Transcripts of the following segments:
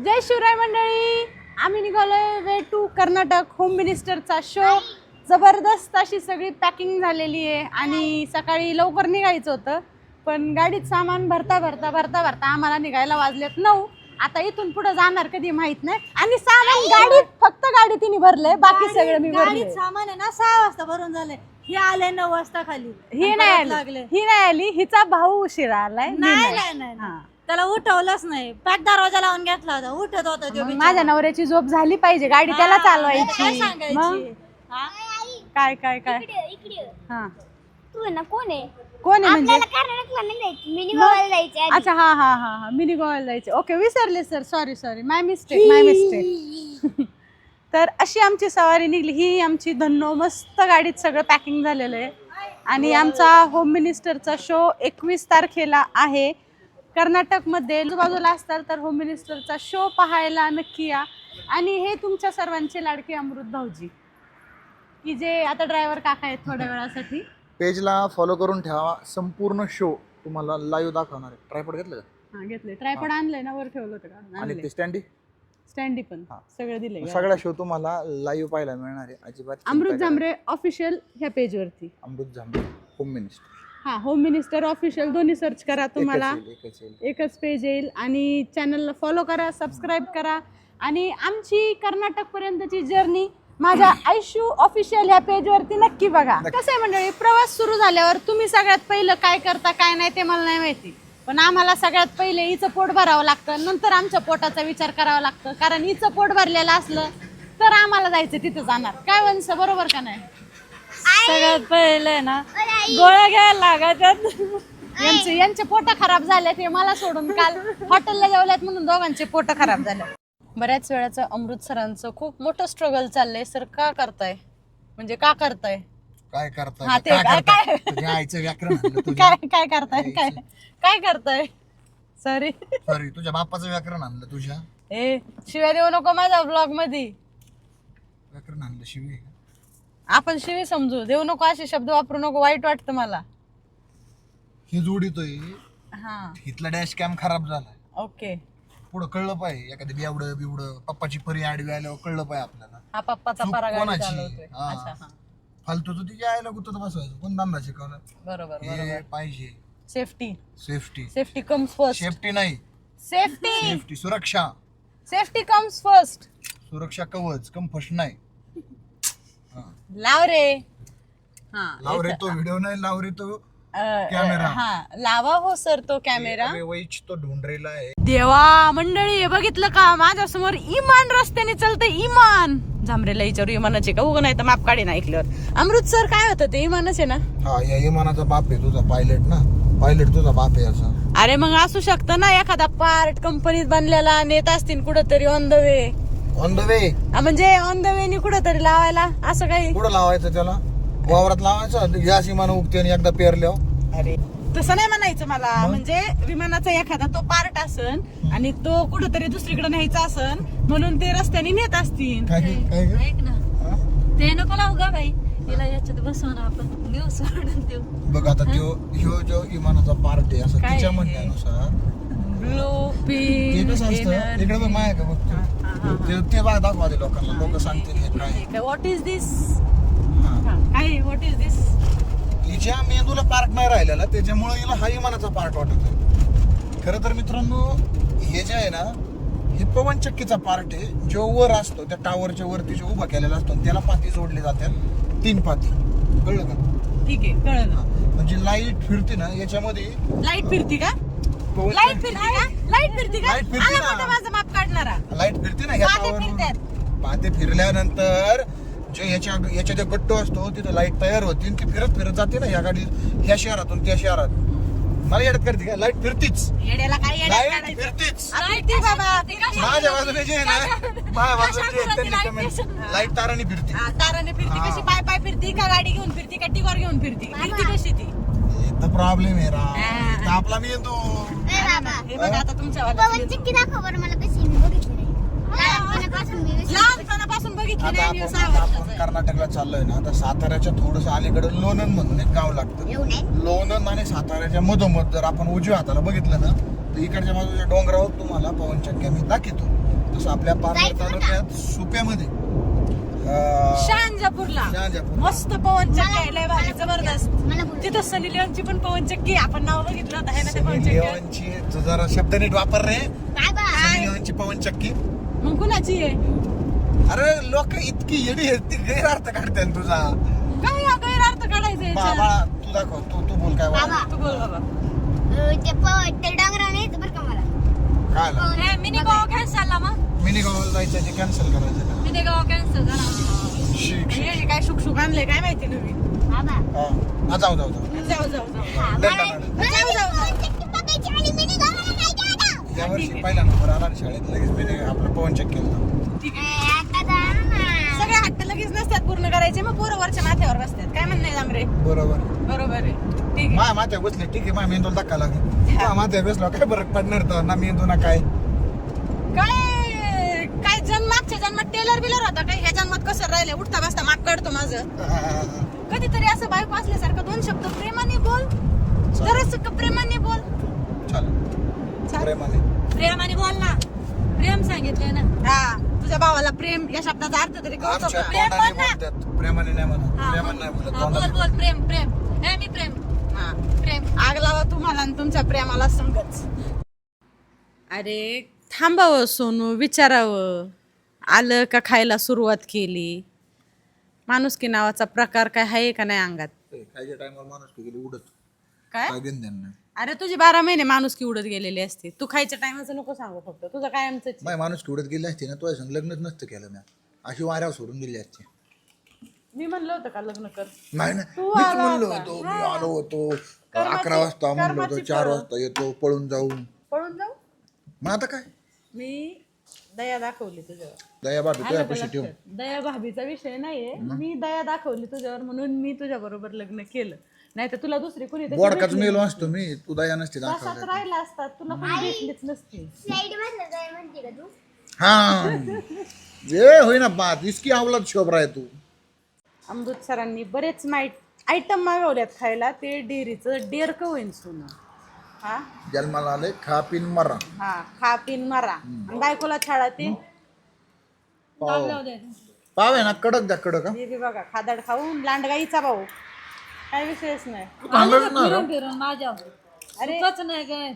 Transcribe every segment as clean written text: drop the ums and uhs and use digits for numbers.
जय शिवराय मंडळी, आम्ही निघालोय वे टू कर्नाटक होम मिनिस्टरचा शो. जबरदस्त अशी सगळी पॅकिंग झालेली आहे आणि सकाळी लवकर निघायचं होतं, पण गाडीत सामान भरता आम्हाला निघायला वाजलेत 9. आता इथून पुढे जाणार कधी माहित नाही. आणि सामान गाडीत, फक्त गाडी तिने भरले, बाकी सगळं मी भरले. सामान आहे ना 6 वाजता भरून झाले. हे आले 9 वाजता खाली. ही नाही आली, हिचा भाऊ उशिरा आलाय. नाही त्याला उठवलंच नाही. पॅक दरवाजा लावून घेतला होता, उठत होता तो. माझ्या नवऱ्याची झोप झाली पाहिजे, गाडी त्याला चालवायची. काय काय काय हा तू ना कोण आहे म्हणजे कर्नाटकला नाही जायचं, मिनी गोव्याला जायचं. अच्छा हा मिनी गोव्याला जायचे. ओके, विसरले सर, सॉरी माय मिस्टेक. तर अशी आमची सवारी निघली. ही आमची धन्नो मस्त गाडीत सगळं पॅकिंग झालेलं आहे. आणि आमचा होम मिनिस्टरचा शो 21 तारखेला आहे. कर्नाटकमध्ये आजूबाजूला असताल तर होम मिनिस्टरचा शो पाहायला नक्की या. आणि हे तुमच्या सर्वांचे लाडके अमृत भाऊजी, की जे आता ड्रायव्हर काका आहेत थोड्या वेळासाठी. पेजला फॉलो करून ठेवा, संपूर्ण शो तुम्हाला लाईव्ह दाखवणार आहे. ट्रायपॉड घेतलं का? हा घेतले. ट्रायपॉड आणलंय ना, वर ठेवलं होतं का? आणि ते स्टँडी पण सगळं दिलंय. सगळा शो तुम्हाला लाईव्ह पाहायला मिळणार आहे. अजिबात अमृत झांबरे ऑफिशियल ह्या पेज वरती. अमृत झांबरे होम मिनिस्टर. हा, होम मिनिस्टर ऑफिशियल दोन्ही सर्च करा, तुम्हाला एकच पेज येईल. आणि चॅनलला फॉलो करा, सबस्क्राईब करा. आणि आमची कर्नाटक पर्यंतची जर्नी माझ्या आयशू ऑफिशियल ह्या पेज वरती नक्की बघा. कसं आहे मंडळी, प्रवास सुरू झाल्यावर तुम्ही सगळ्यात पहिलं काय करता काय नाही ते मला नाही माहिती, पण आम्हाला सगळ्यात पहिले हिचं पोट भरावं लागतं, नंतर आमच्या पोटाचा विचार करावा लागतं. कारण हिचं पोट भरलेलं असलं तर आम्हाला जायचं तिथं जाणार. काय वंश, बरोबर का नाही? सगळ्यात पहिले ना गोळ्या घ्यायला लागायच्यात. यांचे पोट खराब झाले, ते मला सोडून काल हॉटेलला जेवल्यात म्हणून दोघांचे पोट खराब झाले. बऱ्याच वेळाचं अमृत सरांचं खूप मोठं स्ट्रगल चाललंय. सर का करताय, म्हणजे का करताय? काय हा, करताय? ते काय तुझ्या आईचं व्याकरण आणलं तुझ्या. काय करताय? काय करताय? सॉरी, तुझ्या बापाचं व्याकरण आणलं तुझ्या. ए, शिव्या देऊ नको माझ्या ब्लॉग मध्ये. व्याकरण आणलं शिवी. आपण शिवी समजू, देऊ नको असे शब्द वापरू नको, वाईट वाटतं मला. हे जोडीतोय. हा, इथला डॅश कॅम खराब झालाय. ओके. पुढं कळलं पाहिजे, एखादी बिवडं पप्पाची परी आडवी आल्यावर कळलं पाहिजे आपल्याला. हा, पप्पाचा चूक परा गाडी कोणाची? चालवतोय. हा. अच्छा, हा, फालतू तर तिच्या आईला गुतत बसवायचं. कोण धंदा शिकवला? बरोबर हे पाहिजे. Safety comes first. सेफ्टी नाही, सेफ्टी सेफ्टी सुरक्षा कम्स फर्स्ट. सुरक्षा कवच फर्स्ट नाही. लाव रे. हा, लाव रे तो व्हिडिओ नाही, लाव रे तो कॅमेरा. हा, लावा हो सर तो कॅमेरा. वैच तो ढूंढरेला आहे. देवा मंडळी, हे बघितलं का? माझ्या समोर इमान रस्त्याने चालतंय. इमान झांबरेला विचारू, इमानाचे का? उगं नाही तर माप काढी ना ऐकल्यावर. अमृत सर काय होतं ते? इमानच आहे ना? हा, या विमानाचा बाप आहे तुझा पायलट ना. पायलट तुझा बाप आहे असा. अरे मग असू शकतं ना, एखादा पार्ट कंपनीत बनलेला नेत असतील कुठंतरी on the way. On the way म्हणजे ऑन द वे नी कुठंतरी लावायला, असं काही. कुठं लावायचं त्याला? वावरात लावायचं. याच विमान उगते आणि एकदा पेरल्यावर. अरे तसं नाही म्हणायचं मला. म्हणजे विमानाचा एखादा तो पार्ट असन आणि तो कुठंतरी दुसरीकडे न्यायचा असन, म्हणून ते रस्त्याने नेत असतील. काय ऐक ना, ते नको लावू गा बाई, तिला याच्यात बसवून आपण नेऊ सोडून देऊ. बघ आता ह्यो जो विमानाचा पार्ट आहे असं काय तिच्या आहे? म्हणण्यानुसार ब्लू ते कसं असतं. इकडे बघ माया का बघ ते बघ, दाखवा ते लोकांना. लोक सांगतील हे काय. व्हॉट इज दिस? हा. काय व्हॉट इज दिस? तिच्या मेंदूला पार्ट नाही राहिलेला, त्याच्यामुळे हिला हा विमानाचा पार्ट वाटत. खरं तर मित्रांनो, हे जे आहे ना, हे पवनचक्कीचा पार्ट आहे, जो वर असतो त्या टावरच्या वरती जो उभा केलेला असतो, त्याला पाती जोडले जातात. 3 पाती. कळलं का? ठीक आहे, कळलं. म्हणजे लाईट फिरते ना याच्यामध्ये. लाईट फिरती का? पवन- लाईट फिरती का? लाईट फिरती का? लाईट फिरती आला ना. मोठा माझा माप काढणारा. लाईट फिरते ना ह्या पाते टावर. फिरतात. पाते फिरल्यानंतर जे याच्या जे गट्टू असतो तिथे लाईट तयार होती. ती फिरत जाते ना ह्या गाडी, ह्या शहरातून त्या शहरात. मला येडत करते का? लाईट फिरतीच. येड्याला काय येड्यात लाईट काढायचं? फिरतीच. फिरती बाबा. माझ्या बाजूने जे आहे ना, माझ्या बाजूने जे आहेत त्यांनी कमेंट. लाईट ताराने फिरते. हा, ताराने फिरती. हा. कशी पाय फिरती का गाडी घेऊन फिरती का टिकॉर घेऊन फिरती? फिरती कशी ती? इथं प्रॉब्लेम आहे हा. रा. आपला मी येतो. ए बाबा, हे बघा आता तुमच्या पवन चक्की दाखव बरं मला कशी. मी बघितली नाही. लहानपणापासून मी विसरले. लहानपणापासून बघितली आता नाही. आपण कर्नाटकला चाललोय ना, आता साताऱ्याच्या थोडस अलीकडे लोणंद म्हणून एक गाव लागतं. येऊन आहे. लोणंद आणि साताऱ्याच्या मधोमध जर आपण उजव्या हाताला बघितलं ना, तर इकडच्या बाजूच्या डोंगरावर तुम्हाला पवनचक्की मी दाखवतो. तसं आपल्या पारनेर तालुक्यात सुप्यामध्ये शहाजापूरला शहाजापूर. मस्त पवन चक्की आहे, लय भारी जबरदस्त. मला बोल. तिथं सनी लिओनची पण पवन चक्की आहे. आपण नाव बघितलं होतं है ना त्या पवन सनी चक्कीवर? लिओनची तू जरा शब्द नीट वापर रे. बाबा सनी लिओनची पवन चक्की. मग कुणाची आहे? अरे लोक इतकी येडी आहेत ती गैरअर्थ काढते तुझा. काय हा गैरअर्थ काढायचा याच्यात? बाबा तू दाखव, तू बोल काय बोल. बाबा तू बोल बाबा. ते डोंगराने येतं बरं का मला. काय आलं? हे मिनी गोवा कॅन्सल मग मिनी गावाला जायचं ते कॅन्सल करायचं का? मिनी गोवा कॅन्सल करा. शिक शिक. हे काय शुक आणले काय माहिती नवीन. बाबा हा जाऊ जाऊ जाऊ. जाऊ जाऊ जाऊ. हा, लय मला टाळा. मला पवन चक्की बघायची आणि मिनी गावाला जायचं आता. त्या वर्षी पहिला नंबर आला आणि शाळेत लगेच मी आपलं पवन चक्की केलं. ठीक आहे. आता जा ना. सगळे हट्ट लगेच नसतात पूर्ण करायचे, मग पोरं वरच्या माथ्यावर बसतात. काय म्हणणं आहे जांभरे? बरोबर. बरोबर आहे. ठीक आहे. माझ्या माथ्या बसले ठीक आहे, माझ्या मेंदूला धक्का लागेल. माझ्या माथ्या बसलो काय फरक पडणार तर ना मेंदू ना काय. काय मागच्या जन्मात टेलर बिलर होता काय? ह्या जन्मात कसं राहिले? उठता बसता माग काढतो माझं. कधीतरी असं बायको असल्यासारखं दोन शब्द प्रेमाने बोल. जरास प्रेमाने बोल. चालेल प्रेमाने. प्रेमाने बोल ना. प्रेम सांगितलंय ना. हा, तुझ्या भावाला प्रेम या शब्दाचा अर्थ तरी कळतो आमच्या का? तोंडाने बोलतात, प्रेमाने नाही म्हणत. हा, प्रेमाने नाही बोलत, हा, बोल तोंडाने. बोल प्रेम प्रेम. हे मी प्रेम हा. प्रेम. आग लावा तुम्हाला आणि तुमच्या प्रेमाला संगच. अरे थांबावं सोनू, विचारावं. आलं का खायला सुरुवात केली? माणुसकी नावाचा प्रकार काय आहे का नाही अंगात? खायच्या टायमाला माणूस गेली उडत काय? काय घेणं देणं नाही. अरे तुझी 12 महिने माणुसकी उडत गेलेली असते. तू खायच्या टायमाचं नको सांगू फक्त. तुझं काय आमचं माझी माणूस उडत गेली असती ना तुझ्या संग लग्नच नसतं केलं मी. अशी वाऱ्यावर सोडून गेली असते. मी म्हणलं होतं का लग्न कर? नाही ना तू मीच आला म्हणलो होता. होतो, मी आलो होतो कर्माची- 11 वाजता म्हणलो होतो, कर्माची 4 फळं. वाजता येतो पळून जाऊन. पळून जाऊ? मग आता काय मी दया दाखवली तुझ्यावर. दया बाबी तुझ्या आलं का पैसे ठेवून. लक्षात? दया भाभीचा विषय नाहीये. मी दया दाखवली तुझ्यावर म्हणून मी तुझ्या बरोबर लग्न केलं. नाही तर तुला दुसरी कोणी तशी बोडकाच भेटली मेलो असतो मी, तू दया नसते तसाच दाखवत. राहिला असतात. तुला कोणी भेटलीच नसती. स्लाईड मधलं जाय म्हणते का तू? हा जे होईना बात इसकी अवलाद शोभरा आहे तू. अमृत सरांनी बरेच आयटम मागवल्यात खायला. ते डेअरीचं डेअरकं होईन सोनं. हा जन्माला आले खा पिन मरा. हा, खा पिन मारा आणि बायकोला छाडा. ते पाव पाव आहे ना कडक द्या कडक. हा हे बी बघा, खादाड खाऊन लांडगाईचा भाऊ. काय विषयच नाही. भांडण ना फिरून फिरून माझ्या अरे सुखच नाही काय.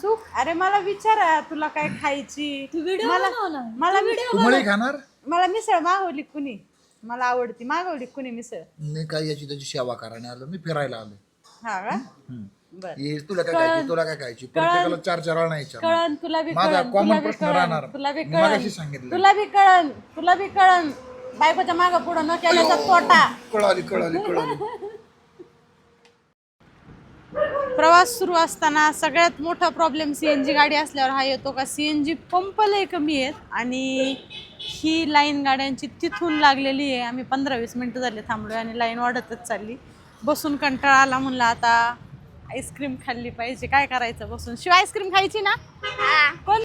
सुख. अरे मला विचारा तुला काय खायची? व्हिडिओ मला बनव ना. मला तू मळी खाणार. मला मिसळ मागवली कुणी. मला आवडती. मागवली कुणी मिसळ? मी काय याची त्याची सेवा करायला आलो, मी फिरायला आलो. हा का? बर. हे तुला काय खायची तुला काय खायची प्रत्येकाला 4-4 वेळा नाही विचारणार. कळण तुला बी माझा कळण. common तुला बी प्रश्न कळण. राहणार. तुला बी मी कळण. मगाशी सांगितलं. तुला बी कळण. तुला बी कळण. बायकोच्या मागं पुढं न केल्याचा तोटा. कळाली कळाली कळाली. प्रवास सुरू असताना सगळ्यात मोठा प्रॉब्लेम सीएनजी गाडी असल्यावर हा येतो का सीएनजी पंप लय कमी आहेत आणि ही लाईन गाड्यांची तिथून लागलेली आहे. आम्ही 15-20 मिनिटं झाले थांबलोय आणि लाईन वाढतच चालली. बसून कंटाळा आला, म्हणलं आता आईस्क्रीम खाल्ली पाहिजे. काय करायचं बसून? शिवाय आईस्क्रीम खायची ना? कोण